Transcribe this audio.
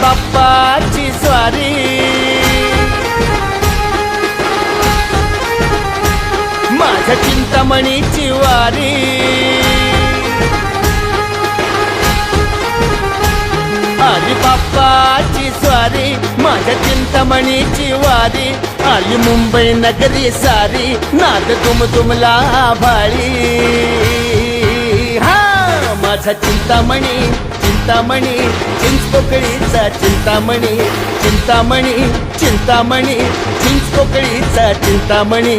बाप्पाची स्वारी, माझ्या चिंतामणीची वारी, आली बाप्पाची स्वारी, माझ्या चिंतामणीची वारी, आली मुंबई नगरी सारी, नाद तुमला भाळी. हा माझा चिंतामणी, चिंतामणी, चिंचपोकळीचा चिंतामणी, चिंतामणी, चिंतामणी, चिंचपोकळीचा चिंतामणी.